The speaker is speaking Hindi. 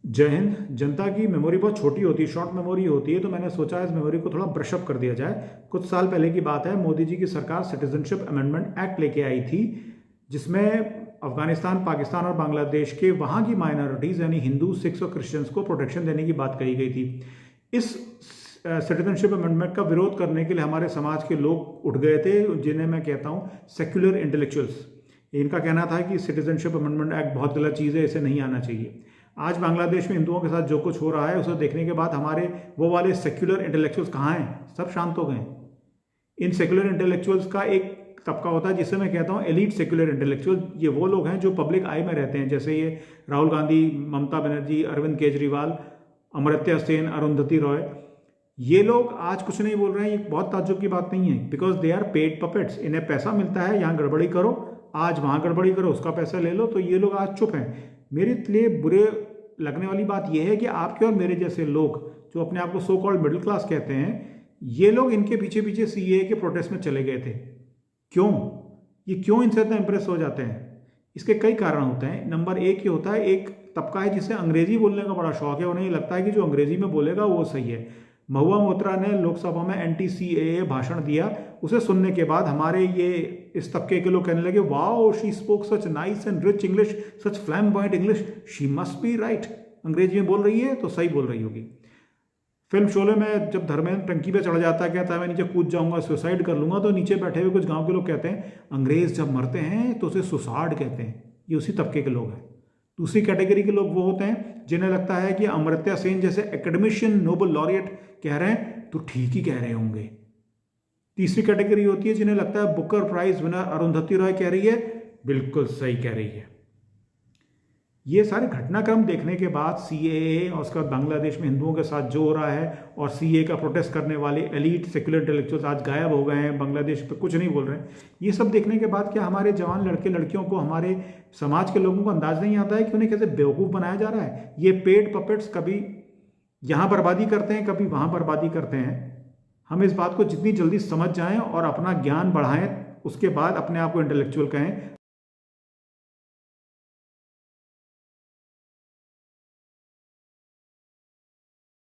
जय हिंद। जनता की मेमोरी बहुत छोटी होती है, शॉर्ट मेमोरी होती है, तो मैंने सोचा इस मेमोरी को थोड़ा ब्रशअप कर दिया जाए। कुछ साल पहले की बात है, मोदी जी की सरकार सिटीजनशिप अमेंडमेंट एक्ट लेके आई थी, जिसमें अफगानिस्तान, पाकिस्तान और बांग्लादेश के वहाँ की माइनॉरिटीज़ यानी हिंदू, सिख्स और क्रिश्चियंस को प्रोटेक्शन देने की बात कही गई थी। इस सिटीजनशिप अमेंडमेंट का विरोध करने के लिए हमारे समाज के लोग उठ गए थे, जिन्हें मैं कहता हूँ सेक्युलर इंटेलेक्चुअल्स। इनका कहना था कि सिटीजनशिप अमेंडमेंट एक्ट बहुत गलत चीज़ है, इसे नहीं आना चाहिए। आज बांग्लादेश में हिंदुओं के साथ जो कुछ हो रहा है उसे देखने के बाद हमारे वो वाले सेक्युलर इंटेलेक्चुअल्स कहाँ हैं? सब शांत हो गए। इन सेक्युलर इंटेलेक्चुअल्स का एक तबका होता है जिसे मैं कहता हूँ एलीट सेक्युलर इंटेलेक्चुअल। ये वो लोग हैं जो पब्लिक आई में रहते हैं, जैसे ये राहुल गांधी, ममता बनर्जी, अरविंद केजरीवाल, अमर्त्य सेन, अरुंधति रॉय। ये लोग आज कुछ नहीं बोल रहे हैं, ये बहुत ताज्जुब की बात नहीं है, because they are paid puppets. इन्हें पैसा मिलता है, यहाँ गड़बड़ी करो, आज वहाँ गड़बड़ी करो, उसका पैसा ले लो, तो ये लोग आज चुप हैं। मेरे लिए बुरे लगने वाली बात यह है कि आपके और मेरे जैसे लोग जो अपने आप को सो कॉल्ड मिडिल क्लास कहते हैं, ये लोग इनके पीछे पीछे सीएए के प्रोटेस्ट में चले गए थे। क्यों? ये क्यों इनसे इतना इंप्रेस हो जाते हैं? इसके कई कारण होते हैं। नंबर एक ये होता है, एक तबका है जिसे अंग्रेजी बोलने का बड़ा शौक है। उन्हें ये लगता है कि जो अंग्रेजी में बोलेगा वो सही है। महुआ मोइत्रा ने लोकसभा में एंटी सीएए भाषण दिया, उसे सुनने के बाद हमारे ये इस तबके के लोग कहने लगे, wow, she spoke such nice and rich English, such flamboyant English, she must be right. अंग्रेजी में बोल रही है तो सही बोल रही होगी। फिल्म शोले में जब धर्मेंद्र टंकी पे चढ़ जाता है, कहता है मैं नीचे कूद जाऊंगा, सुसाइड कर लूंगा, तो नीचे बैठे हुए कुछ गांव के लोग कहते हैं अंग्रेज जब मरते हैं तो उसे सुसाइड कहते हैं। ये उसी तबके के लोग हैं। दूसरी कैटेगरी के लोग वो होते हैं जिन्हें लगता है कि अमर्त्य सेन जैसे एकेडमिशियन, नोबल लॉरिएट कह रहे हैं तो ठीक ही कह रहे होंगे। तीसरी कैटेगरी होती है जिन्हें लगता है Booker Prize winner Arundhati Roy कह रही है, बिल्कुल सही कह रही है। ये सारे घटनाक्रम देखने के बाद सीएए और उसके बाद बांग्लादेश में हिंदुओं के साथ जो हो रहा है और सीएए का प्रोटेस्ट करने वाले एलीट सेक्युलर इंटेलेक्चुअल्स आज गायब हो गए हैं, बांग्लादेश पे कुछ नहीं बोल रहे हैं। ये सब देखने के बाद क्या हमारे जवान लड़के लड़कियों को, हमारे समाज के लोगों को अंदाज नहीं आता है कि उन्हें कैसे बेवकूफ़ बनाया जा रहा है? ये पेड पपेट्स कभी यहाँ बर्बादी करते हैं, कभी वहाँ बर्बादी करते हैं। हम इस बात को जितनी जल्दी समझ जाएं और अपना ज्ञान बढ़ाएं, उसके बाद अपने आप को इंटेलेक्चुअल कहें।